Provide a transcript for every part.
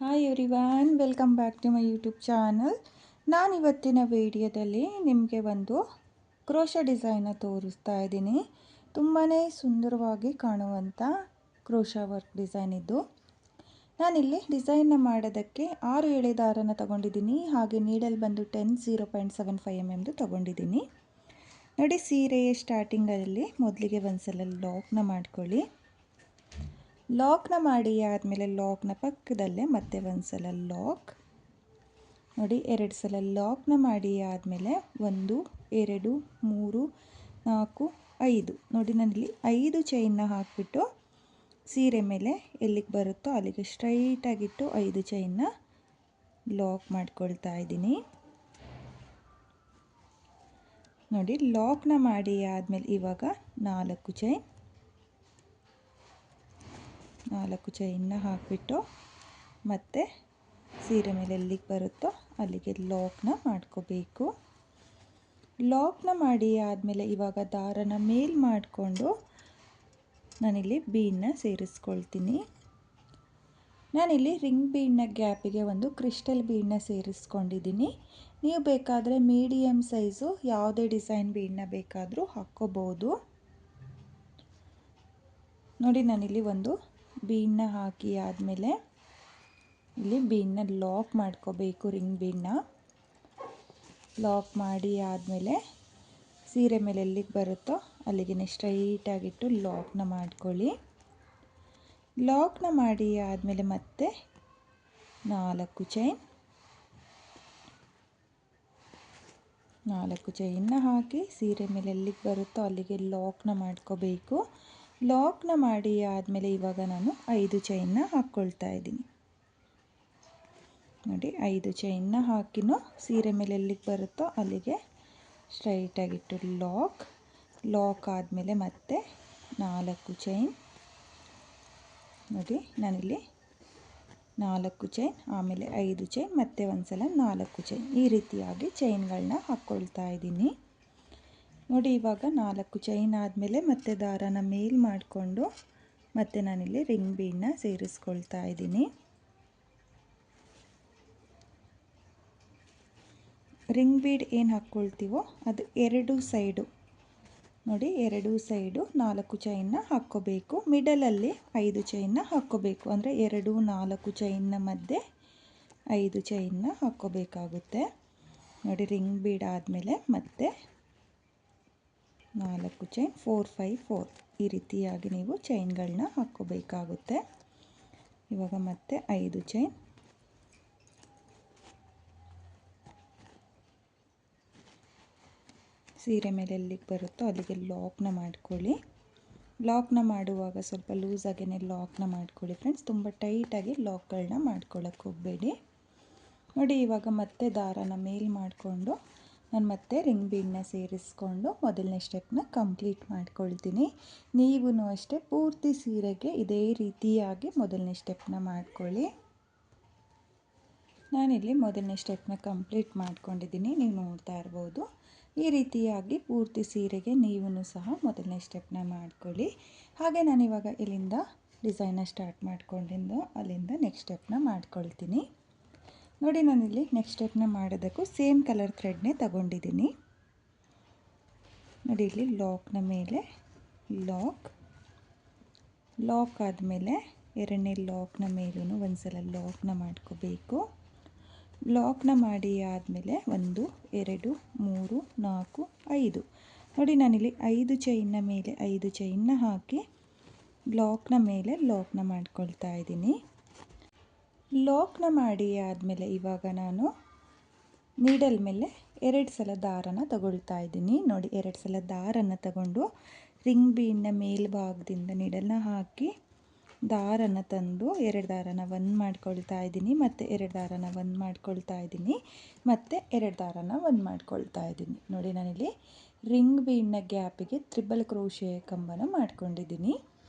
Hi everyone, welcome back to my YouTube channel. ನಾನಿವತ್ತಿನ ವಿಡಿಯೋದಲ್ಲಿ ನಿಮಗೆ ಒಂದು ಕ್ರೋಶಾ ಡಿಸೈನ ತೋರಿಸ್ತಾ ಇದ್ದೀನಿ. ತುಂಬಾ ಸುಂದರವಾಗಿ ಕಾಣುವಂಥ ಕ್ರೋಶಾ ವರ್ಕ್ ಡಿಸೈನ್ ಇದು. ನಾನಿಲ್ಲಿ ಡಿಸೈನ್ನ ಮಾಡೋದಕ್ಕೆ 6 ಎಳೆ ದಾರನ ತಗೊಂಡಿದ್ದೀನಿ. ಹಾಗೆ ನೀಡಲ್ ಬಂದು 0.75 mm ತಗೊಂಡಿದ್ದೀನಿ. ನೋಡಿ, ಸೀರೆಯ ಸ್ಟಾರ್ಟಿಂಗಲ್ಲಿ ಮೊದಲಿಗೆ ಒಂದ್ಸಲ ಲಾಕ್ನ ಮಾಡ್ಕೊಳ್ಳಿ. ಲಾಕ್ನ ಮಾಡಿ ಆದಮೇಲೆ ಲಾಕ್ನ ಪಕ್ಕದಲ್ಲೇ ಮತ್ತೆ ಒಂದು ಸಲ ಲಾಕ್ ನೋಡಿ, 2 ಸಲ ಲಾಕ್ನ ಮಾಡಿ ಆದಮೇಲೆ 1 2 3 4 5 ನೋಡಿ, ನಾನಿಲ್ಲಿ 5 ಚೈನ್ನ ಹಾಕಿಬಿಟ್ಟು ಸೀರೆ ಮೇಲೆ ಎಲ್ಲಿಗೆ ಬರುತ್ತೋ ಅಲ್ಲಿಗೆ ಸ್ಟ್ರೈಟಾಗಿಟ್ಟು 5 ಚೈನ್ನ ಲಾಕ್ ಮಾಡ್ಕೊಳ್ತಾ ಇದ್ದೀನಿ. ನೋಡಿ, ಲಾಕ್ನ ಮಾಡಿ ಆದಮೇಲೆ ಇವಾಗ 4 ಚೈನ್ನ ಹಾಕಿಬಿಟ್ಟು ಮತ್ತೆ ಸೀರೆ ಮೇಲೆ ಎಲ್ಲಿಗೆ ಬರುತ್ತೋ ಅಲ್ಲಿಗೆ ಲಾಕ್ನ ಮಾಡ್ಕೋಬೇಕು. ಲಾಕ್ನ ಮಾಡಿ ಆದಮೇಲೆ ಇವಾಗ ದಾರನ ಮೇಲ್ ಮಾಡಿಕೊಂಡು ನಾನಿಲ್ಲಿ ಬೀಡನ್ನ ಸೇರಿಸ್ಕೊಳ್ತೀನಿ. ನಾನಿಲ್ಲಿ ರಿಂಗ್ ಬೀಡನ್ನ ಗ್ಯಾಪಿಗೆ ಒಂದು ಕ್ರಿಸ್ಟಲ್ ಬೀಡನ್ನ ಸೇರಿಸ್ಕೊಂಡಿದ್ದೀನಿ. ನೀವು ಬೇಕಾದರೆ ಮೀಡಿಯಮ್ ಸೈಜು ಯಾವುದೇ ಡಿಸೈನ್ ಬೀಡನ್ನ ಬೇಕಾದರೂ ಹಾಕ್ಕೋಬೋದು. ನೋಡಿ, ನಾನಿಲ್ಲಿ ಒಂದು ಬೀಡನ್ನ ಹಾಕಿ ಆದಮೇಲೆ ಇಲ್ಲಿ ಬೀಡನ್ನ ಲಾಕ್ ಮಾಡ್ಕೋಬೇಕು. ರಿಂಗ್ ಬೀಡನ್ನ ಲಾಕ್ ಮಾಡಿ ಆದಮೇಲೆ ಸೀರೆ ಮೇಲೆ ಎಲ್ಲಿಗೆ ಬರುತ್ತೋ ಅಲ್ಲಿಗೆ ಸ್ಟ್ರೈಟಾಗಿಟ್ಟು ಲಾಕ್ನ ಮಾಡ್ಕೊಳ್ಳಿ. ಲಾಕ್ನ ಮಾಡಿ ಆದಮೇಲೆ ಮತ್ತೆ 4 ಚೈನ್ನ ಹಾಕಿ ಸೀರೆ ಮೇಲೆ ಎಲ್ಲಿಗೆ ಬರುತ್ತೋ ಅಲ್ಲಿಗೆ ಲಾಕ್ನ ಮಾಡ್ಕೋಬೇಕು. ಲಾಕ್ನ ಮಾಡಿ ಆದಮೇಲೆ ಇವಾಗ ನಾನು 5 ಚೈನ್ನ ಹಾಕ್ಕೊಳ್ತಾ ಇದ್ದೀನಿ. ನೋಡಿ, 5 ಚೈನ್ನ ಹಾಕಿನೂ ಸೀರೆ ಮೇಲೆ ಎಲ್ಲಿಗೆ ಬರುತ್ತೋ ಅಲ್ಲಿಗೆ ಸ್ಟ್ರೈಟಾಗಿಟ್ಟು ಲಾಕ್ ಆದಮೇಲೆ ಮತ್ತೆ 4 ಚೈನ್ ನೋಡಿ, ನಾನಿಲ್ಲಿ 4 ಚೈನ್, ಆಮೇಲೆ 5 ಚೈನ್, ಮತ್ತೆ ಒಂದು ಸಲ 4 ಚೈನ್, ಈ ರೀತಿಯಾಗಿ ಚೈನ್ಗಳನ್ನ ಹಾಕ್ಕೊಳ್ತಾ ಇದ್ದೀನಿ. ನೋಡಿ, ಇವಾಗ 4 ಚೈನ್ ಆದಮೇಲೆ ಮತ್ತೆ ದಾರನ ಮೇಲ್ ಮಾಡಿಕೊಂಡು ಮತ್ತೆ ನಾನಿಲ್ಲಿ ರಿಂಗ್ ಬೀಡನ್ನ ಸೇರಿಸ್ಕೊಳ್ತಾ ಇದ್ದೀನಿ. ರಿಂಗ್ ಬೀಡ್ ಏನು ಹಾಕ್ಕೊಳ್ತೀವೋ ಅದು 2 ಸೈಡು ನೋಡಿ, 2 ಸೈಡು 4 ಚೈನ್ನ ಹಾಕ್ಕೋಬೇಕು. ಮಿಡಲಲ್ಲಿ 5 ಚೈನ್ನ ಹಾಕ್ಕೋಬೇಕು. ಅಂದರೆ 2 4 ಚೈನ್ನ ಮಧ್ಯೆ 5 ಚೈನ್ನ ಹಾಕ್ಕೋಬೇಕಾಗುತ್ತೆ. ನೋಡಿ, ರಿಂಗ್ ಬೀಡ್ ಆದಮೇಲೆ ಮತ್ತೆ 4 ಚೈನ್ 4 5 4 ಈ ರೀತಿಯಾಗಿ ನೀವು ಚೈನ್ಗಳನ್ನ ಹಾಕ್ಕೋಬೇಕಾಗುತ್ತೆ. ಇವಾಗ ಮತ್ತೆ 5 ಚೈನ್, ಸೀರೆ ಮೇಲೆ ಎಲ್ಲಿಗೆ ಬರುತ್ತೋ ಅಲ್ಲಿಗೆ ಲಾಕ್ನ ಮಾಡ್ಕೊಳ್ಳಿ. ಲಾಕ್ನ ಮಾಡುವಾಗ ಸ್ವಲ್ಪ ಲೂಸಾಗೇ ಲಾಕ್ನ ಮಾಡ್ಕೊಳ್ಳಿ ಫ್ರೆಂಡ್ಸ್, ತುಂಬ ಟೈಟಾಗಿ ಲಾಕ್ಗಳನ್ನ ಮಾಡ್ಕೊಳ್ಳೋಕ್ಕೆ ಹೋಗಬೇಡಿ. ನೋಡಿ, ಇವಾಗ ಮತ್ತೆ ದಾರನ ಮೇಲ್ ಮಾಡಿಕೊಂಡು ನಾನು ಮತ್ತೆ ರಿಂಗ್ ಬೀಡನ್ನ ಸೇರಿಸ್ಕೊಂಡು ಮೊದಲನೇ ಸ್ಟೆಪ್ನ ಕಂಪ್ಲೀಟ್ ಮಾಡ್ಕೊಳ್ತೀನಿ. ನೀವು ಅಷ್ಟೇ ಪೂರ್ತಿ ಸೀರೆಗೆ ಇದೇ ರೀತಿಯಾಗಿ ಮೊದಲನೇ ಸ್ಟೆಪ್ನ ಮಾಡ್ಕೊಳ್ಳಿ. ನಾನಿಲ್ಲಿ ಮೊದಲನೇ ಸ್ಟೆಪ್ನ ಕಂಪ್ಲೀಟ್ ಮಾಡ್ಕೊಂಡಿದ್ದೀನಿ, ನೀವು ನೋಡ್ತಾ ಇರ್ಬೋದು. ಈ ರೀತಿಯಾಗಿ ಪೂರ್ತಿ ಸೀರೆಗೆ ನೀವು ಸಹ ಮೊದಲನೇ ಸ್ಟೆಪ್ನ ಮಾಡ್ಕೊಳ್ಳಿ. ಹಾಗೆ ನಾನಿವಾಗ ಇಲ್ಲಿಂದ ಡಿಸೈನ ಸ್ಟಾರ್ಟ್ ಮಾಡ್ಕೊಂಡಿದ್ದು ಅಲ್ಲಿಂದ ನೆಕ್ಸ್ಟ್ ಸ್ಟೆಪ್ನ ಮಾಡ್ಕೊಳ್ತೀನಿ. ನೋಡಿ, ನಾನಿಲ್ಲಿ ನೆಕ್ಸ್ಟ್ ಸ್ಟೆಪ್ನ ಮಾಡೋದಕ್ಕೂ ಸೇಮ್ ಕಲರ್ ಥ್ರೆಡ್ನೇ ತಗೊಂಡಿದ್ದೀನಿ. ನೋಡಿ, ಇಲ್ಲಿ ಲಾಕ್ನ ಮೇಲೆ ಲಾಕ್ ಆದಮೇಲೆ ಎರಡನೇ ಲಾಕ್ನ ಮೇಲೂ ಒಂದು ಸಲ ಲಾಕ್ನ ಮಾಡ್ಕೋಬೇಕು. ಲಾಕ್ನ ಮಾಡಿ ಆದಮೇಲೆ 1 2 3 4 5 ನೋಡಿ, ನಾನಿಲ್ಲಿ 5 ಚೈನ್ನ ಮೇಲೆ 5 ಚೈನ್ನ ಹಾಕಿ ಲಾಕ್ನ ಮೇಲೆ ಲಾಕ್ನ ಮಾಡ್ಕೊಳ್ತಾ ಇದ್ದೀನಿ. ಲಾಕ್ನ ಮಾಡಿ ಆದಮೇಲೆ ಇವಾಗ ನಾನು ನೀಡಲ್ ಮೇಲೆ 2 ಸಲ ದಾರನ ತಗೊಳ್ತಾ ಇದ್ದೀನಿ. ನೋಡಿ, 2 ಸಲ ದಾರನ ತಗೊಂಡು ರಿಂಗ್ ಬೀಡ್ನ ಮೇಲ್ಭಾಗದಿಂದ ನೀಡಲ್ನ ಹಾಕಿ ದಾರನ ತಂದು 2 ದಾರನ 1 ಮಾಡ್ಕೊಳ್ತಾ ಇದ್ದೀನಿ, ಮತ್ತು 2 ದಾರನ 1 ಮಾಡ್ಕೊಳ್ತಾ ಇದ್ದೀನಿ, ಮತ್ತು 2 ದಾರನ 1 ಮಾಡ್ಕೊಳ್ತಾ ಇದ್ದೀನಿ. ನೋಡಿ, ನಾನಿಲ್ಲಿ ರಿಂಗ್ ಬೀಡ್ನ ಗ್ಯಾಪಿಗೆ ತ್ರಿಬಲ್ ಕ್ರೋಶೆ ಕಂಬನ ಮಾಡ್ಕೊಂಡಿದ್ದೀನಿ.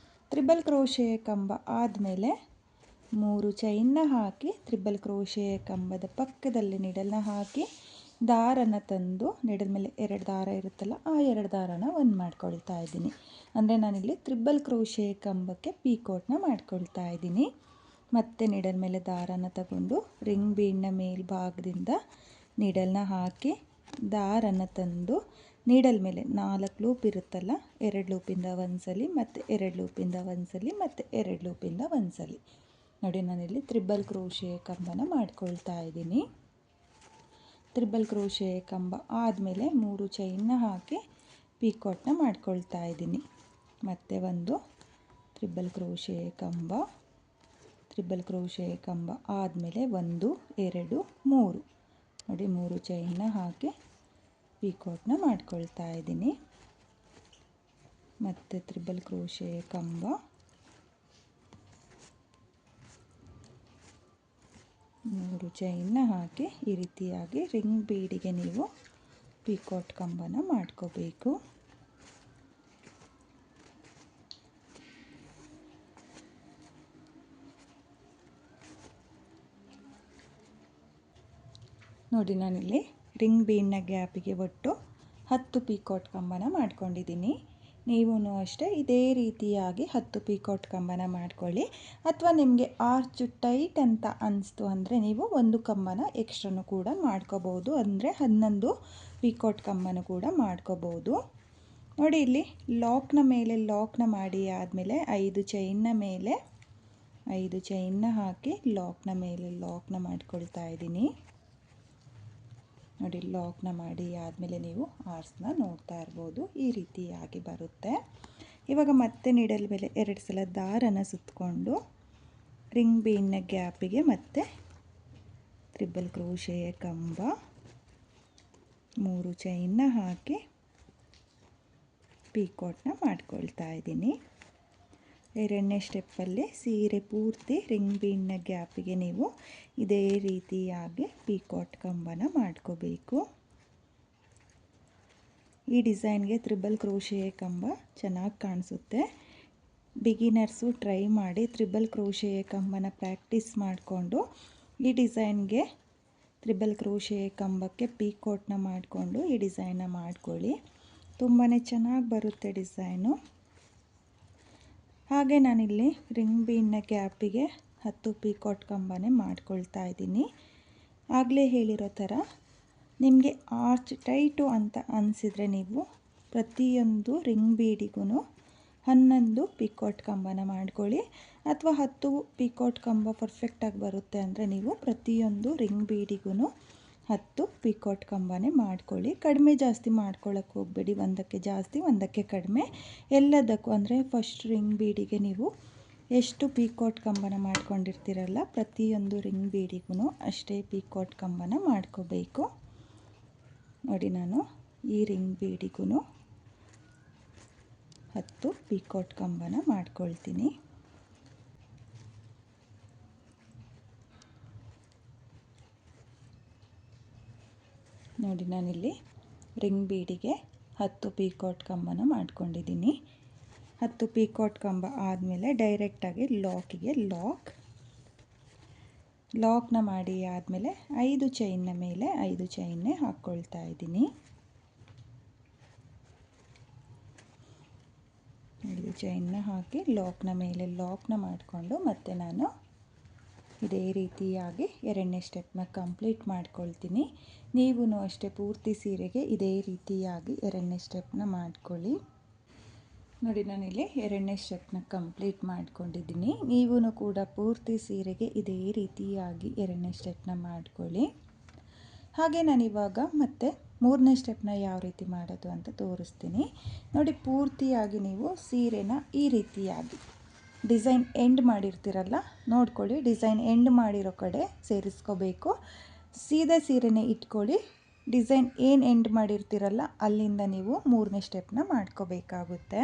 ತ್ರಿಬಲ್ ಕ್ರೋಶೆ ಕಂಬ ಆದಮೇಲೆ 3 ಚೈನ್ನ ಹಾಕಿ ತ್ರಿಬಲ್ ಕ್ರೋಶೆ ಕಂಬದ ಪಕ್ಕದಲ್ಲಿ ನೀಡಲ್ನ ಹಾಕಿ ದಾರನ ತಂದು ನೀಡಲ್ ಮೇಲೆ 2 ದಾರ ಇರುತ್ತಲ್ಲ ಆ 2 ದಾರನ 1 ಮಾಡ್ಕೊಳ್ತಾ ಇದ್ದೀನಿ. ಅಂದರೆ ನಾನಿಲ್ಲಿ ತ್ರಿಬಲ್ ಕ್ರೋಶೆ ಕಂಬಕ್ಕೆ ಪೀಕೋಟ್ನ ಮಾಡ್ಕೊಳ್ತಾ ಇದ್ದೀನಿ. ಮತ್ತೆ ನೀಡಲ್ ಮೇಲೆ ದಾರನ ತಗೊಂಡು ರಿಂಗ್ ಬೀಡ್ನ ಮೇಲ್ಭಾಗದಿಂದ ನೀಡಲ್ನ ಹಾಕಿ ದಾರನ ತಂದು ನೀಡಲ್ ಮೇಲೆ 4 ಲೂಪ್ ಇರುತ್ತಲ್ಲ, 2 ಲೂಪಿಂದ ಒಂದ್ಸಲಿ ಮತ್ತು 2 ಲೂಪಿಂದ ಒಂದ್ಸಲಿ ಮತ್ತು 2 ಲೂಪಿಂದ ಒಂದ್ಸಲಿ. ನೋಡಿ ನಾನಿಲ್ಲಿ ತ್ರಿಬಲ್ ಕ್ರೋಶೆ ಕಂಬನ ಮಾಡ್ಕೊಳ್ತಾ ಇದ್ದೀನಿ. ತ್ರಿಬಲ್ ಕ್ರೋಶೆ ಕಂಬ ಆದಮೇಲೆ 3 ಚೈನ್ನ ಹಾಕಿ ಪೀಕಾಟ್ನ ಮಾಡ್ಕೊಳ್ತಾ ಇದ್ದೀನಿ. ಮತ್ತೆ ಒಂದು ತ್ರಿಬಲ್ ಕ್ರೋಶೆ ಕಂಬ, ತ್ರಿಬಲ್ ಕ್ರೋಶೆ ಕಂಬ ಆದಮೇಲೆ 1 2 3 ನೋಡಿ 3 ಚೈನ್ನ ಹಾಕಿ ಪೀಕಾಟ್ನ ಮಾಡ್ಕೊಳ್ತಾ ಇದ್ದೀನಿ. ಮತ್ತು ತ್ರಿಬಲ್ ಕ್ರೋಶೆ ಕಂಬ, 3 ಚೈನ್ನ ಹಾಕಿ ಈ ರೀತಿಯಾಗಿ ರಿಂಗ್ ಬೀಡಿಗೆ ನೀವು ಪೀಕಾಟ್ ಕಂಬನ ಮಾಡ್ಕೋಬೇಕು. ನೋಡಿ ನಾನಿಲ್ಲಿ ರಿಂಗ್ ಬೀಡ್ನ ಗ್ಯಾಪಿಗೆ ಒಟ್ಟು 10 ಪೀಕಾಟ್ ಕಂಬನ ಮಾಡ್ಕೊಂಡಿದ್ದೀನಿ. ನೀವು ಅಷ್ಟೇ ಇದೇ ರೀತಿಯಾಗಿ 10 ಪೀಕಾಟ್ ಕಂಬನ ಮಾಡ್ಕೊಳ್ಳಿ. ಅಥವಾ ನಿಮಗೆ ಆರ್ಚ್ ಟೈಟ್ ಅಂತ ಅನಿಸ್ತು ಅಂದರೆ ನೀವು ಒಂದು ಕಂಬನ ಎಕ್ಸ್ಟ್ರಾನು ಕೂಡ ಮಾಡ್ಕೋಬೋದು, ಅಂದರೆ 11 ಪೀಕಾಟ್ ಕಂಬನ ಕೂಡ ಮಾಡ್ಕೋಬೋದು. ನೋಡಿ ಇಲ್ಲಿ ಲಾಕ್ನ ಮೇಲೆ ಲಾಕ್ನ ಮಾಡಿ ಆದಮೇಲೆ 5 ಚೈನ್ನ ಮೇಲೆ 5 ಚೈನ್ನ ಹಾಕಿ ಲಾಕ್ನ ಮೇಲೆ ಲಾಕ್ನ ಮಾಡ್ಕೊಳ್ತಾ ಇದ್ದೀನಿ. ನೋಡಿ ಲಾಕ್ನ ಮಾಡಿ ಆದಮೇಲೆ ನೀವು ಆರ್ಸ್ನ ನೋಡ್ತಾ ಇರ್ಬೋದು, ಈ ರೀತಿಯಾಗಿ ಬರುತ್ತೆ. ಇವಾಗ ಮತ್ತೆ ನೀಡಲ್ ಮೇಲೆ 2 ಸಲ ದಾರನ ಸುತ್ತಕೊಂಡು ರಿಂಗ್ ಬೀಡ್ನ ಗ್ಯಾಪಿಗೆ ಮತ್ತೆ ತ್ರಿಬಲ್ ಕ್ರೋಶೆಯ ಕಂಬ, 3 ಚೈನ್ನ ಹಾಕಿ ಪೀಕಾಟ್ನ ಮಾಡ್ಕೊಳ್ತಾ ಇದ್ದೀನಿ. 2ನೇ ಸ್ಟೆಪ್ಪಲ್ಲಿ ಸೀರೆ ಪೂರ್ತಿ ರಿಂಗ್ ಬೀಡ್ನ ಗ್ಯಾಪಿಗೆ ನೀವು ಇದೇ ರೀತಿಯಾಗಿ ಪೀಕಾಟ್ ಕಂಬನ ಮಾಡ್ಕೋಬೇಕು. ಈ ಡಿಸೈನ್ಗೆ ತ್ರಿಬಲ್ ಕ್ರೋಶೆಯ ಕಂಬ ಚೆನ್ನಾಗಿ ಕಾಣಿಸುತ್ತೆ. ಬಿಗಿನರ್ಸು ಟ್ರೈ ಮಾಡಿ ತ್ರಿಬಲ್ ಕ್ರೋಶೆಯ ಕಂಬನ ಪ್ರಾಕ್ಟೀಸ್ ಮಾಡಿಕೊಂಡು ಈ ಡಿಸೈನ್ಗೆ ತ್ರಿಬಲ್ ಕ್ರೋಶೆಯ ಕಂಬಕ್ಕೆ ಪೀಕಾಟ್ನ ಮಾಡಿಕೊಂಡು ಈ ಡಿಸೈನ್ನ ಮಾಡ್ಕೊಳ್ಳಿ. ತುಂಬಾ ಚೆನ್ನಾಗಿ ಬರುತ್ತೆ ಡಿಸೈನು. ಹಾಗೆ ನಾನಿಲ್ಲಿ ರಿಂಗ್ ಬೀಡ್ನ ಗ್ಯಾಪಿಗೆ 10 ಪೀಕಾಟ್ ಕಂಬನೇ ಮಾಡ್ಕೊಳ್ತಾ ಇದ್ದೀನಿ. ಆಗಲೇ ಹೇಳಿರೋ ಥರ ನಿಮಗೆ ಆರ್ಚ್ ಟೈಟು ಅಂತ ಅನಿಸಿದರೆ ನೀವು ಪ್ರತಿಯೊಂದು ರಿಂಗ್ ಬೀಡಿಗೂ 11 ಪೀಕಾಟ್ ಕಂಬನ ಮಾಡ್ಕೊಳ್ಳಿ. ಅಥವಾ 10 ಪೀಕಾಟ್ ಕಂಬ ಪರ್ಫೆಕ್ಟಾಗಿ ಬರುತ್ತೆ ಅಂದರೆ ನೀವು ಪ್ರತಿಯೊಂದು ರಿಂಗ್ ಬೀಡಿಗೂ 10 ಪೀಕಾಟ್ ಕಂಬನೇ ಮಾಡ್ಕೊಳ್ಳಿ. ಕಡಿಮೆ ಜಾಸ್ತಿ ಮಾಡ್ಕೊಳ್ಳೋಕೆ ಹೋಗಬೇಡಿ, ಒಂದಕ್ಕೆ ಜಾಸ್ತಿ ಒಂದಕ್ಕೆ ಕಡಿಮೆ ಎಲ್ಲದಕ್ಕೂ. ಅಂದರೆ ಫಸ್ಟ್ ರಿಂಗ್ ಬೀಡಿಗೆ ನೀವು ಎಷ್ಟು ಪೀಕಾಟ್ ಕಂಬನ ಮಾಡ್ಕೊಂಡಿರ್ತೀರಲ್ಲ ಪ್ರತಿಯೊಂದು ರಿಂಗ್ ಬೀಡಿಗೂ ಅಷ್ಟೇ ಪೀಕಾಟ್ ಕಂಬನ ಮಾಡ್ಕೋಬೇಕು. ನೋಡಿ ನಾನು ಈ ರಿಂಗ್ ಬೀಡಿಗೂ 10 ಪೀಕಾಟ್ ಕಂಬನ ಮಾಡ್ಕೊಳ್ತೀನಿ. ನೋಡಿ ನಾನಿಲ್ಲಿ ರಿಂಗ್ ಬೀಡಿಗೆ 10 ಪೀಕಾಟ್ ಕಂಬನ ಮಾಡ್ಕೊಂಡಿದ್ದೀನಿ. 10 ಪೀಕಾಟ್ ಕಂಬ ಆದಮೇಲೆ ಡೈರೆಕ್ಟಾಗಿ ಲಾಕಿಗೆ ಲಾಕ್ನ ಮಾಡಿ ಆದಮೇಲೆ 5 ಚೈನ್ನ ಮೇಲೆ 5 ಚೈನ್ನೇ ಹಾಕ್ಕೊಳ್ತಾ ಇದ್ದೀನಿ. 5 ಚೈನ್ನ ಹಾಕಿ ಲಾಕ್ನ ಮೇಲೆ ಲಾಕ್ನ ಮಾಡಿಕೊಂಡು ಮತ್ತೆ ನಾನು ಇದೇ ರೀತಿಯಾಗಿ 2ನೇ ಸ್ಟೆಪ್ನ ಕಂಪ್ಲೀಟ್ ಮಾಡ್ಕೊಳ್ತೀನಿ. ನೀವು ಅಷ್ಟೇ ಪೂರ್ತಿ ಸೀರೆಗೆ ಇದೇ ರೀತಿಯಾಗಿ 2ನೇ ಸ್ಟೆಪ್ನ ಮಾಡ್ಕೊಳ್ಳಿ. ನೋಡಿ ನಾನಿಲ್ಲಿ 2ನೇ ಸ್ಟೆಪ್ನ ಕಂಪ್ಲೀಟ್ ಮಾಡ್ಕೊಂಡಿದ್ದೀನಿ. ನೀವು ಕೂಡ ಪೂರ್ತಿ ಸೀರೆಗೆ ಇದೇ ರೀತಿಯಾಗಿ 2ನೇ ಸ್ಟೆಪ್ನ ಮಾಡ್ಕೊಳ್ಳಿ. ಹಾಗೆ ನಾನಿವಾಗ ಮತ್ತೆ 3ನೇ ಸ್ಟೆಪ್ನ ಯಾವ ರೀತಿ ಮಾಡೋದು ಅಂತ ತೋರಿಸ್ತೀನಿ. ನೋಡಿ ಪೂರ್ತಿಯಾಗಿ ನೀವು ಸೀರೆನ ಈ ರೀತಿಯಾಗಿ ಡಿಸೈನ್ ಎಂಡ್ ಮಾಡಿರ್ತೀರಲ್ಲ ನೋಡ್ಕೊಳ್ಳಿ, ಡಿಸೈನ್ ಎಂಡ್ ಮಾಡಿರೋ ಕಡೆ ಸೇರಿಸ್ಕೋಬೇಕು. ಸೀದಾ ಸೀರೆನೇ ಇಟ್ಕೊಳ್ಳಿ. ಡಿಸೈನ್ ಏನು ಎಂಡ್ ಮಾಡಿರ್ತೀರಲ್ಲ ಅಲ್ಲಿಂದ ನೀವು 3ನೇ ಸ್ಟೆಪ್ನ ಮಾಡ್ಕೋಬೇಕಾಗುತ್ತೆ.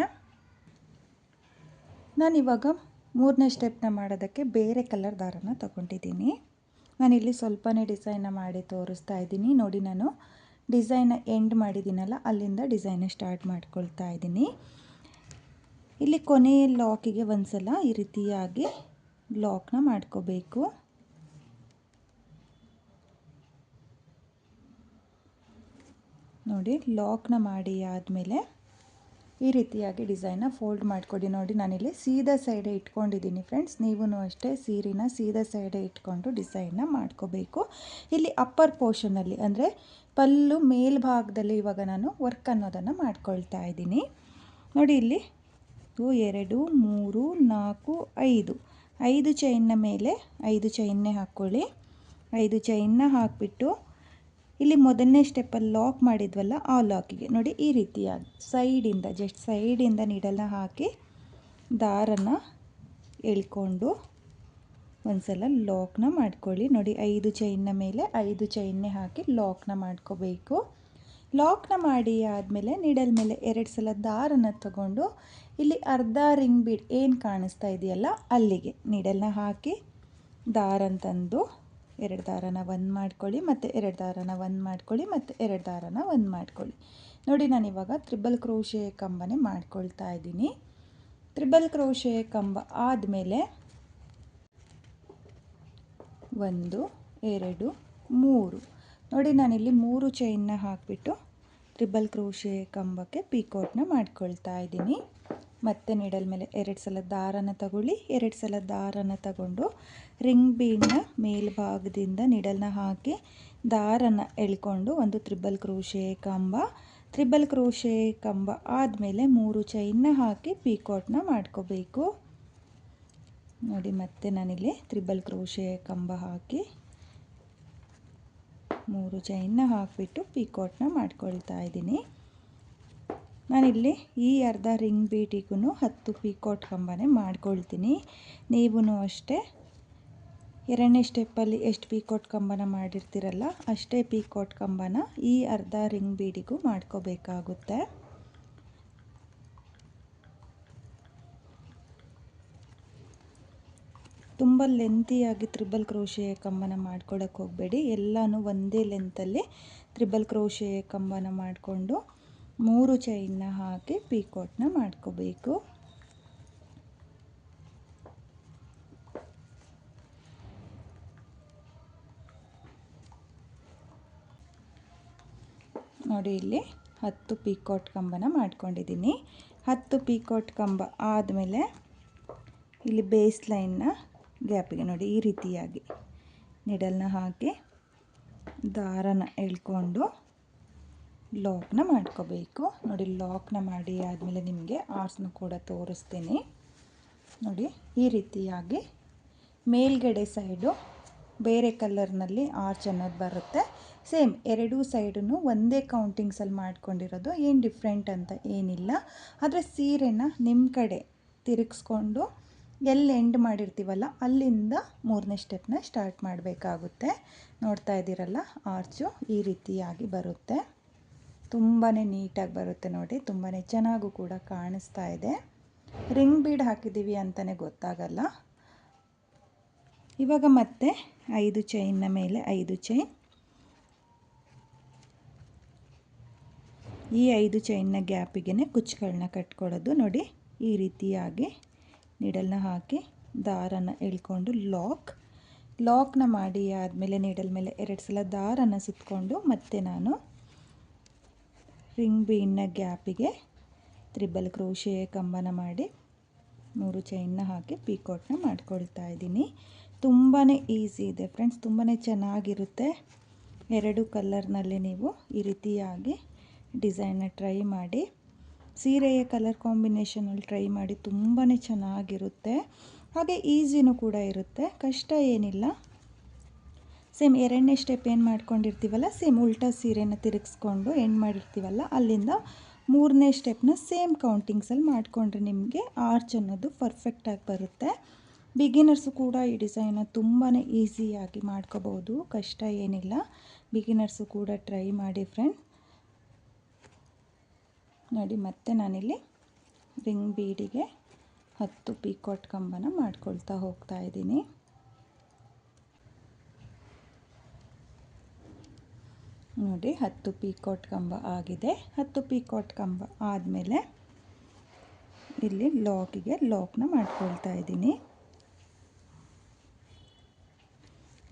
ನಾನಿವಾಗ 3ನೇ ಸ್ಟೆಪ್ನ ಮಾಡೋದಕ್ಕೆ ಬೇರೆ ಕಲರ್ ದಾರನ ತಗೊಂಡಿದ್ದೀನಿ. ನಾನಿಲ್ಲಿ ಸ್ವಲ್ಪನೇ ಡಿಸೈನ್ನ ಮಾಡಿ ತೋರಿಸ್ತಾ ಇದ್ದೀನಿ. ನೋಡಿ ನಾನು ಡಿಸೈನ್ನ ಎಂಡ್ ಮಾಡಿದ್ದೀನಲ್ಲ ಅಲ್ಲಿಂದ ಡಿಸೈನ್ನ ಸ್ಟಾರ್ಟ್ ಮಾಡ್ಕೊಳ್ತಾ ಇದ್ದೀನಿ. ಇಲ್ಲಿ ಕೊನೆಯ ಲಾಕಿಗೆ ಒಂದ್ಸಲ ಈ ರೀತಿಯಾಗಿ ಲಾಕ್ನ ಮಾಡ್ಕೋಬೇಕು. ನೋಡಿ ಲಾಕ್ನ ಮಾಡಿ ಆದಮೇಲೆ ಈ ರೀತಿಯಾಗಿ ಡಿಸೈನ್ನ ಫೋಲ್ಡ್ ಮಾಡಿಕೊಡಿ. ನೋಡಿ ನಾನಿಲ್ಲಿ ಸೀದಾ ಸೈಡೇ ಇಟ್ಕೊಂಡಿದ್ದೀನಿ ಫ್ರೆಂಡ್ಸ್. ನೀವೂ ಅಷ್ಟೇ ಸೀರೆನ ಸೀದಾ ಸೈಡೇ ಇಟ್ಕೊಂಡು ಡಿಸೈನ್ನ ಮಾಡ್ಕೋಬೇಕು. ಇಲ್ಲಿ ಅಪ್ಪರ್ ಪೋರ್ಷನಲ್ಲಿ ಅಂದರೆ ಪಲ್ಲು ಮೇಲ್ಭಾಗದಲ್ಲಿ ಇವಾಗ ನಾನು ವರ್ಕ್ ಅನ್ನೋದನ್ನು ಮಾಡ್ಕೊಳ್ತಾ ಇದ್ದೀನಿ. ನೋಡಿ ಇಲ್ಲಿ 2 3 4 5 ಚೈನ್ನ ಮೇಲೆ 5 ಚೈನ್ನೇ ಹಾಕ್ಕೊಳ್ಳಿ. 5 ಚೈನ್ನ ಹಾಕಿಬಿಟ್ಟು ಇಲ್ಲಿ ಮೊದಲನೇ ಸ್ಟೆಪ್ಪಲ್ಲಿ ಲಾಕ್ ಮಾಡಿದ್ವಲ್ಲ ಆ ಲಾಕಿಗೆ ನೋಡಿ ಈ ರೀತಿಯಾಗಿ ಸೈಡಿಂದ ಜಸ್ಟ್ ಸೈಡಿಂದ ನೀಡಲ್ನ ಹಾಕಿ ದಾರನ ಎಳ್ಕೊಂಡು ಒಂದು ಸಲ ಲಾಕ್ನ ಮಾಡ್ಕೊಳ್ಳಿ. ನೋಡಿ 5 ಚೈನ್ನ ಮೇಲೆ 5 ಚೈನ್ನೇ ಹಾಕಿ ಲಾಕ್ನ ಮಾಡ್ಕೋಬೇಕು. ಲಾಕ್ನ ಮಾಡಿ ಆದಮೇಲೆ ನೀಡಲ್ ಮೇಲೆ 2 ಸಲ ದಾರನ ತಗೊಂಡು ಇಲ್ಲಿ ಅರ್ಧ ರಿಂಗ್ ಬೀಡ್ ಏನು ಕಾಣಿಸ್ತಾ ಇದೆಯಲ್ಲ ಅಲ್ಲಿಗೆ ನೀಡಲ್ನ ಹಾಕಿ ದಾರನ ತಂದು 2 ದಾರನ ಒಂದು ಮಾಡ್ಕೊಳ್ಳಿ, ಮತ್ತು 2 ದಾರನ ಒಂದು ಮಾಡ್ಕೊಳ್ಳಿ, ಮತ್ತು 2 ದಾರನ ಒಂದು ಮಾಡ್ಕೊಳ್ಳಿ. ನೋಡಿ ನಾನಿವಾಗ ತ್ರಿಬಲ್ ಕ್ರೋಶೆ ಕಂಬನೇ ಮಾಡ್ಕೊಳ್ತಾ ಇದ್ದೀನಿ. ತ್ರಿಬಲ್ ಕ್ರೋಶೆ ಕಂಬ ಆದಮೇಲೆ 1 2 3 ನೋಡಿ ನಾನಿಲ್ಲಿ 3 ಚೈನ್ನ ಹಾಕಿಬಿಟ್ಟು ತ್ರಿಬಲ್ ಕ್ರೋಶೆ ಕಂಬಕ್ಕೆ ಪೀಕೋಟ್ನ ಮಾಡ್ಕೊಳ್ತಾ ಇದ್ದೀನಿ. ಮತ್ತೆ ನೀಡಲ್ ಮೇಲೆ 2 ಸಲ ದಾರನ ತಗೊಳ್ಳಿ. 2 ಸಲ ದಾರನ ತಗೊಂಡು ರಿಂಗ್ ಬೀಡ್ನ ಮೇಲ್ಭಾಗದಿಂದ ನೀಡಲ್ನ ಹಾಕಿ ದಾರನ ಎಳ್ಕೊಂಡು ಒಂದು ತ್ರಿಬಲ್ ಕ್ರೋಶೆ ಕಂಬ. ತ್ರಿಬಲ್ ಕ್ರೋಶೆ ಕಂಬ ಆದಮೇಲೆ 3 ಚೈನ್ನ ಹಾಕಿ ಪೀಕೋಟ್ನ ಮಾಡ್ಕೋಬೇಕು. ನೋಡಿ ಮತ್ತೆ ನಾನಿಲ್ಲಿ ತ್ರಿಬಲ್ ಕ್ರೋಶೆ ಕಂಬ ಹಾಕಿ 3 ಚೈನ್ನ ಹಾಕಿಬಿಟ್ಟು ಪೀಕೋಟ್ನ ಮಾಡ್ಕೊಳ್ತಾ ಇದ್ದೀನಿ. ನಾನಿಲ್ಲಿ ಈ ಅರ್ಧ ರಿಂಗ್ ಬೀಟಿಗೂ 10 ಪೀಕೋಟ್ ಕಂಬನೇ ಮಾಡ್ಕೊಳ್ತೀನಿ. ನೀವೂ ಅಷ್ಟೇ ಎರಡನೇ ಸ್ಟೆಪ್ಪಲ್ಲಿ ಎಷ್ಟು ಪೀಕೋಟ್ ಕಂಬನ ಮಾಡಿರ್ತೀರಲ್ಲ ಅಷ್ಟೇ ಪೀಕೋಟ್ ಕಂಬನ ಈ ಅರ್ಧ ರಿಂಗ್ ಬೀಡಿಗೂ ಮಾಡ್ಕೋಬೇಕಾಗುತ್ತೆ. ತುಂಬ ಲೆಂತಿಯಾಗಿ ತ್ರಿಬಲ್ ಕ್ರೋಶೆ ಕಂಬನ ಮಾಡ್ಕೊಳ್ಳೋಕೆ ಹೋಗಬೇಡಿ. ಎಲ್ಲನೂ ಒಂದೇ ಲೆಂತಲ್ಲಿ ತ್ರಿಬಲ್ ಕ್ರೋಶೆ ಕಂಬನ ಮಾಡಿಕೊಂಡು 3 ಚೈನ್ನ ಹಾಕಿ ಪೀಕೋಟ್ನ ಮಾಡ್ಕೋಬೇಕು. ನೋಡಿ ಇಲ್ಲಿ 10 ಪೀಕೋಟ್ ಕಂಬನ ಮಾಡ್ಕೊಂಡಿದ್ದೀನಿ. 10 ಪೀಕೋಟ್ ಕಂಬ ಆದಮೇಲೆ ಇಲ್ಲಿ ಬೇಸ್ ಲೈನ್ನ ಗ್ಯಾಪಿಗೆ ನೋಡಿ ಈ ರೀತಿಯಾಗಿ ನಿಡಲ್ನ ಹಾಕಿ ದಾರನ ಎಳ್ಕೊಂಡು ಲಾಕ್ನ ಮಾಡ್ಕೋಬೇಕು. ನೋಡಿ ಲಾಕ್ನ ಮಾಡಿ ಆದಮೇಲೆ ನಿಮಗೆ ಆರ್ಸ್ನ ಕೂಡ ತೋರಿಸ್ತೀನಿ. ನೋಡಿ ಈ ರೀತಿಯಾಗಿ ಮೇಲ್ಗಡೆ ಸೈಡು ಬೇರೆ ಕಲರ್ನಲ್ಲಿ ಆರ್ಚ್ ಅನ್ನೋದು ಬರುತ್ತೆ. ಸೇಮ್ ಎರಡೂ ಸೈಡೂ ಒಂದೇ ಕೌಂಟಿಂಗ್ಸಲ್ಲಿ ಮಾಡ್ಕೊಂಡಿರೋದು, ಏನು ಡಿಫ್ರೆಂಟ್ ಅಂತ ಏನಿಲ್ಲ. ಆದರೆ ಸೀರೆನ ನಿಮ್ಮ ಕಡೆ ತಿರುಗಿಸ್ಕೊಂಡು ಎಲ್ಲಿ ಎಂಡ್ ಮಾಡಿರ್ತೀವಲ್ಲ ಅಲ್ಲಿಂದ 3ನೇ ಸ್ಟೆಪ್ನ ಸ್ಟಾರ್ಟ್ ಮಾಡಬೇಕಾಗುತ್ತೆ. ನೋಡ್ತಾ ಇದ್ದೀರಲ್ಲ ಆರ್ಚು ಈ ರೀತಿಯಾಗಿ ಬರುತ್ತೆ. ತುಂಬಾ ನೀಟಾಗಿ ಬರುತ್ತೆ ನೋಡಿ, ತುಂಬಾ ಚೆನ್ನಾಗೂ ಕೂಡ ಕಾಣಿಸ್ತಾ ಇದೆ. ರಿಂಗ್ ಬೀಡ್ ಹಾಕಿದ್ದೀವಿ ಅಂತಲೇ ಗೊತ್ತಾಗಲ್ಲ. ಇವಾಗ ಮತ್ತೆ 5 ಚೈನ್ನ ಮೇಲೆ 5 ಚೈನ್, ಈ 5 ಚೈನ್ನ ಗ್ಯಾಪಿಗೆ ಕುಚ್ಚುಗಳನ್ನ ಕಟ್ಕೊಳ್ಳೋದು. ನೋಡಿ ಈ ರೀತಿಯಾಗಿ ನೀಡಲ್ನ ಹಾಕಿ ದಾರನ ಎಳ್ಕೊಂಡು ಲಾಕ್ನ ಮಾಡಿ ಆದಮೇಲೆ ನೀಡಲ್ ಮೇಲೆ 2 ಸಲ ದಾರನ ಸುತ್ತಕೊಂಡು ಮತ್ತೆ ನಾನು ರಿಂಗ್ ಬೀಡ್ನ ಗ್ಯಾಪಿಗೆ ತ್ರಿಬಲ್ ಕ್ರೋಶೆ ಕಂಬನ ಮಾಡಿ 3 ಚೈನ್ನ ಹಾಕಿ ಪೀಕೋಟ್ನ ಮಾಡ್ಕೊಳ್ತಾ ಇದ್ದೀನಿ. ತುಂಬಾ ಈಸಿ ಇದೆ ಫ್ರೆಂಡ್ಸ್, ತುಂಬಾ ಚೆನ್ನಾಗಿರುತ್ತೆ. 2 ಕಲರ್ನಲ್ಲಿ ನೀವು ಈ ರೀತಿಯಾಗಿ ಡಿಸೈನ್ನ ಟ್ರೈ ಮಾಡಿ, ಸೀರೆಯ ಕಲರ್ ಕಾಂಬಿನೇಷನಲ್ಲಿ ಟ್ರೈ ಮಾಡಿ. ತುಂಬಾ ಚೆನ್ನಾಗಿರುತ್ತೆ, ಹಾಗೆ ಈಸಿನೂ ಕೂಡ ಇರುತ್ತೆ, ಕಷ್ಟ ಏನಿಲ್ಲ. ಸೇಮ್ ಎರಡನೇ ಸ್ಟೆಪ್ ಏನು ಮಾಡ್ಕೊಂಡಿರ್ತೀವಲ್ಲ ಸೇಮ್ ಉಲ್ಟಾ ಸೀರೆನ ತಿರುಗಿಸ್ಕೊಂಡು ಎಂಡ್ ಮಾಡಿರ್ತೀವಲ್ಲ ಅಲ್ಲಿಂದ 3ನೇ ಸ್ಟೆಪ್ನ ಸೇಮ್ ಕೌಂಟಿಂಗ್ಸಲ್ಲಿ ಮಾಡಿಕೊಂಡ್ರೆ ನಿಮಗೆ ಆರ್ಚ್ ಅನ್ನೋದು ಪರ್ಫೆಕ್ಟಾಗಿ ಬರುತ್ತೆ. ಬಿಗಿನರ್ಸು ಕೂಡ ಈ ಡಿಸೈನ್ನ ತುಂಬಾ ಈಸಿಯಾಗಿ ಮಾಡ್ಕೋಬೋದು, ಕಷ್ಟ ಏನಿಲ್ಲ. ಬಿಗಿನರ್ಸು ಕೂಡ ಟ್ರೈ ಮಾಡಿ ಫ್ರೆಂಡ್. ನೋಡಿ ಮತ್ತೆ ನಾನಿಲ್ಲಿ ರಿಂಗ್ ಬೀಡಿಗೆ 10 ಪೀಕೋಟ್ ಕಂಬನ ಮಾಡ್ಕೊಳ್ತಾ ಹೋಗ್ತಾ ಇದ್ದೀನಿ. ನೋಡಿ 10 ಪೀಕೋಟ್ ಕಂಬ ಆಗಿದೆ. 10 ಪೀಕೋಟ್ ಕಂಬ ಆದಮೇಲೆ ಇಲ್ಲಿ ಲಾಕ್ನ ಮಾಡ್ಕೊಳ್ತಾ ಇದ್ದೀನಿ.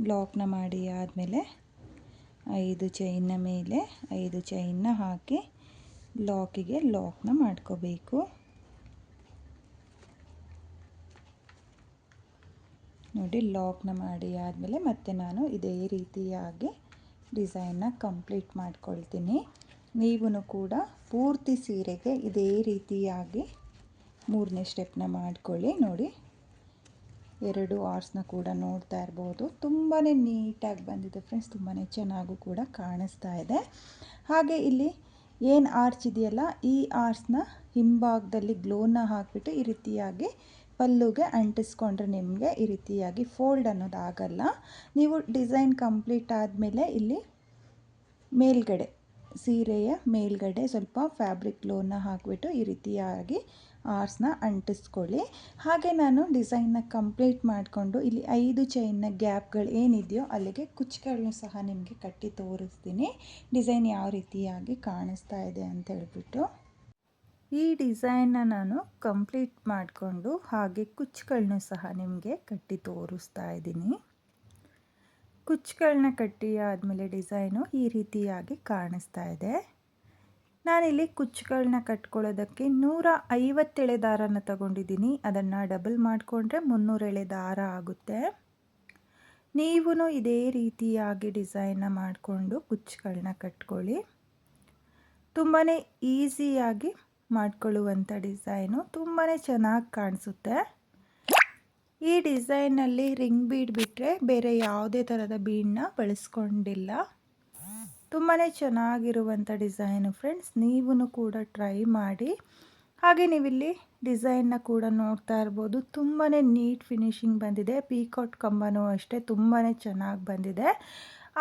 ಲಾಕ್ನ ಮಾಡಿ ಆದಮೇಲೆ 5 ಚೈನ್ನ ಮೇಲೆ 5 ಚೈನ್ನ ಹಾಕಿ ಲಾಕ್ನ ಮಾಡ್ಕೋಬೇಕು. ನೋಡಿ, ಲಾಕ್ನ ಮಾಡಿ ಆದಮೇಲೆ ಮತ್ತೆ ನಾನು ಇದೇ ರೀತಿಯಾಗಿ ಡಿಸೈನ್ನ ಕಂಪ್ಲೀಟ್ ಮಾಡ್ಕೊಳ್ತೀನಿ. ನೀವು ಕೂಡ ಪೂರ್ತಿ ಸೀರೆಗೆ ಇದೇ ರೀತಿಯಾಗಿ 3ನೇ ಸ್ಟೆಪ್ನ ಮಾಡ್ಕೊಳ್ಳಿ. ನೋಡಿ, 2 ಆರ್ಸ್ನ ಕೂಡ ನೋಡ್ತಾ ಇರ್ಬೋದು. ತುಂಬಾ ನೀಟಾಗಿ ಬಂದಿದೆ ಫ್ರೆಂಡ್ಸ್, ತುಂಬಾ ಚೆನ್ನಾಗೂ ಕೂಡ ಕಾಣಿಸ್ತಾ ಇದೆ. ಹಾಗೆ ಇಲ್ಲಿ ಏನು ಆರ್ಚ್ ಇದೆಯಲ್ಲ, ಈ ಆರ್ಚ್ನ ಹಿಂಭಾಗದಲ್ಲಿ ಗ್ಲೋನ ಹಾಕಿಬಿಟ್ಟು ಈ ರೀತಿಯಾಗಿ ಪಲ್ಲುಗೆ ಅಂಟಿಸ್ಕೊಂಡ್ರೆ ನಿಮಗೆ ಈ ರೀತಿಯಾಗಿ ಫೋಲ್ಡ್ ಅನ್ನೋದಾಗಲ್ಲ. ನೀವು ಡಿಸೈನ್ ಕಂಪ್ಲೀಟ್ ಆದಮೇಲೆ ಇಲ್ಲಿ ಮೇಲ್ಗಡೆ, ಸೀರೆಯ ಮೇಲ್ಗಡೆ ಸ್ವಲ್ಪ ಫ್ಯಾಬ್ರಿಕ್ ಗ್ಲೋನ ಹಾಕಿಬಿಟ್ಟು ಈ ರೀತಿಯಾಗಿ ಆರ್ಸ್ನ ಅಂಟಿಸ್ಕೊಳ್ಳಿ. ಹಾಗೆ ನಾನು ಡಿಸೈನ್ನ ಕಂಪ್ಲೀಟ್ ಮಾಡಿಕೊಂಡು ಇಲ್ಲಿ 5 ಚೈನ್ನ ಗ್ಯಾಪ್ಗಳು ಏನಿದೆಯೋ ಅಲ್ಲಿಗೆ ಕುಚ್ಚುಗಳನ್ನು ಸಹ ನಿಮಗೆ ಕಟ್ಟಿ ತೋರಿಸ್ತೀನಿ, ಡಿಸೈನ್ ಯಾವ ರೀತಿಯಾಗಿ ಕಾಣಿಸ್ತಾ ಇದೆ ಅಂತ ಹೇಳ್ಬಿಟ್ಟು. ಈ ಡಿಸೈನ್ನ ನಾನು ಕಂಪ್ಲೀಟ್ ಮಾಡಿಕೊಂಡು ಹಾಗೆ ಕುಚ್ಚುಗಳನ್ನು ಸಹ ನಿಮಗೆ ಕಟ್ಟಿ ತೋರಿಸ್ತಾ ಇದ್ದೀನಿ. ಕುಚ್ಚುಗಳನ್ನ ಕಟ್ಟಿ ಆದಮೇಲೆ ಡಿಸೈನು ಈ ರೀತಿಯಾಗಿ ಕಾಣಿಸ್ತಾ ಇದೆ. ನಾನಿಲ್ಲಿ ಕುಚ್ಚುಗಳನ್ನ ಕಟ್ಕೊಳ್ಳೋದಕ್ಕೆ 150 ಎಳೆ ದಾರನ ತಗೊಂಡಿದ್ದೀನಿ. ಅದನ್ನು ಡಬಲ್ ಮಾಡಿಕೊಂಡ್ರೆ 300 ಎಳೆ ದಾರ ಆಗುತ್ತೆ. ನೀವು ಇದೇ ರೀತಿಯಾಗಿ ಡಿಸೈನ್ನ ಮಾಡಿಕೊಂಡು ಕುಚ್ಚುಗಳನ್ನ ಕಟ್ಕೊಳ್ಳಿ. ತುಂಬಾ ಈಸಿಯಾಗಿ ಮಾಡ್ಕೊಳ್ಳುವಂಥ ಡಿಸೈನು, ತುಂಬಾ ಚೆನ್ನಾಗಿ ಕಾಣಿಸುತ್ತೆ. ಈ ಡಿಸೈನಲ್ಲಿ ರಿಂಗ್ ಬೀಡ್ ಬಿಟ್ಟರೆ ಬೇರೆ ಯಾವುದೇ ಥರದ ಬೀಡನ್ನ ಬಳಸ್ಕೊಂಡಿಲ್ಲ. ತುಂಬಾ ಚೆನ್ನಾಗಿರುವಂಥ ಡಿಸೈನು ಫ್ರೆಂಡ್ಸ್, ನೀವು ಕೂಡ ಟ್ರೈ ಮಾಡಿ. ಹಾಗೆ ನೀವಿಲ್ಲಿ ಡಿಸೈನ್ನ ಕೂಡ ನೋಡ್ತಾ ಇರ್ಬೋದು, ತುಂಬಾ ನೀಟ್ ಫಿನಿಶಿಂಗ್ ಬಂದಿದೆ. ಪೀಕಾಟ್ ಕಂಬನೂ ಅಷ್ಟೇ ತುಂಬಾ ಚೆನ್ನಾಗಿ ಬಂದಿದೆ.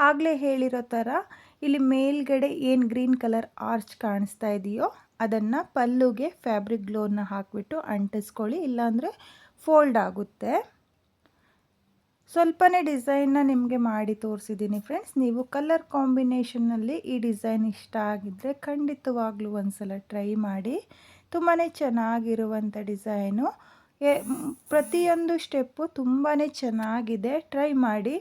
ಆಗಲೇ ಹೇಳಿರೋ ಥರ ಇಲ್ಲಿ ಮೇಲ್ಗಡೆ ಏನು ಗ್ರೀನ್ ಕಲರ್ ಆರ್ಚ್ ಕಾಣಿಸ್ತಾ ಇದೆಯೋ ಅದನ್ನು ಪಲ್ಲುಗೆ ಫ್ಯಾಬ್ರಿಕ್ ಗ್ಲೋನ ಹಾಕಿಬಿಟ್ಟು ಅಂಟಿಸ್ಕೊಳ್ಳಿ, ಇಲ್ಲಾಂದರೆ ಫೋಲ್ಡ್ ಆಗುತ್ತೆ. ಸ್ವಲ್ಪನೇ ಡಿಸೈನ್ನ ನಿಮಗೆ ಮಾಡಿ ತೋರಿಸಿದ್ದೀನಿ ಫ್ರೆಂಡ್ಸ್. ನೀವು ಕಲರ್ ಕಾಂಬಿನೇಷನ್ನಲ್ಲಿ ಈ ಡಿಸೈನ್ ಇಷ್ಟ ಆಗಿದ್ದರೆ ಖಂಡಿತವಾಗ್ಲೂ ಒಂದ್ಸಲ ಟ್ರೈ ಮಾಡಿ. ತುಂಬಾ ಚೆನ್ನಾಗಿರುವಂಥ ಡಿಸೈನು, ಪ್ರತಿಯೊಂದು ಸ್ಟೆಪ್ಪು ತುಂಬಾ ಚೆನ್ನಾಗಿದೆ, ಟ್ರೈ ಮಾಡಿ.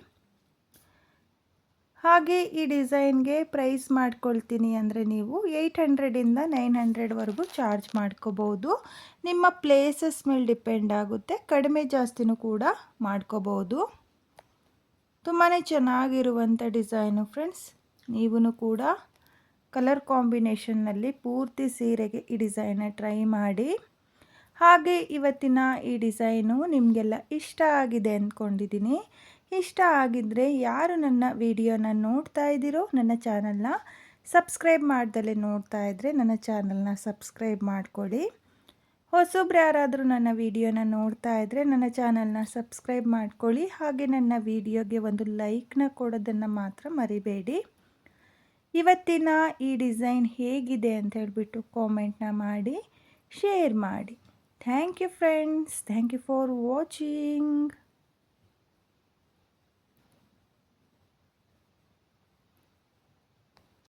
ಹಾಗೆ ಈ ಡಿಸೈನ್ಗೆ ಪ್ರೈಸ್ ಮಾಡ್ಕೊಳ್ತೀನಿ ಅಂದರೆ ನೀವು 800ಇಂದ 900ವರೆಗೂ ಚಾರ್ಜ್ ಮಾಡ್ಕೋಬೋದು. ನಿಮ್ಮ ಪ್ಲೇಸಸ್ ಮೇಲೆ ಡಿಪೆಂಡ್ ಆಗುತ್ತೆ, ಕಡಿಮೆ ಜಾಸ್ತಿನೂ ಕೂಡ ಮಾಡ್ಕೋಬೋದು. ತುಂಬಾ ಚೆನ್ನಾಗಿರುವಂಥ ಡಿಸೈನು ಫ್ರೆಂಡ್ಸ್, ನೀವು ಕೂಡ ಕಲರ್ ಕಾಂಬಿನೇಷನ್ನಲ್ಲಿ ಪೂರ್ತಿ ಸೀರೆಗೆ ಈ ಡಿಸೈನ್ನ ಟ್ರೈ ಮಾಡಿ. ಹಾಗೆ ಇವತ್ತಿನ ಈ ಡಿಸೈನು ನಿಮಗೆಲ್ಲ ಇಷ್ಟ ಆಗಿದೆ ಅಂದ್ಕೊಂಡಿದ್ದೀನಿ. ಇಷ್ಟ ಆಗಿದ್ದರೆ ಯಾರು ನನ್ನ ವಿಡಿಯೋನ ನೋಡ್ತಾ ಇದ್ದೀರೋ ನನ್ನ ಚಾನಲ್ನ ಸಬ್ಸ್ಕ್ರೈಬ್ ಮಾಡ್ದಲೇ ನೋಡ್ತಾ ಇದ್ದರೆ ನನ್ನ ಚಾನಲ್ನ ಸಬ್ಸ್ಕ್ರೈಬ್ ಮಾಡ್ಕೊಳ್ಳಿ. ಹೊಸಬ್ರು ಯಾರಾದರೂ ನನ್ನ ವಿಡಿಯೋನ ನೋಡ್ತಾ ಇದ್ದರೆ ನನ್ನ ಚಾನಲ್ನ ಸಬ್ಸ್ಕ್ರೈಬ್ ಮಾಡ್ಕೊಳ್ಳಿ. ಹಾಗೆ ನನ್ನ ವಿಡಿಯೋಗೆ ಒಂದು ಲೈಕ್ನ ಕೊಡೋದನ್ನು ಮಾತ್ರ ಮರಿಬೇಡಿ. ಇವತ್ತಿನ ಈ ಡಿಸೈನ್ ಹೇಗಿದೆ ಅಂತ ಹೇಳ್ಬಿಟ್ಟು ಕಾಮೆಂಟ್ನ ಮಾಡಿ, ಶೇರ್ ಮಾಡಿ. Thank you friends, thank you for watching.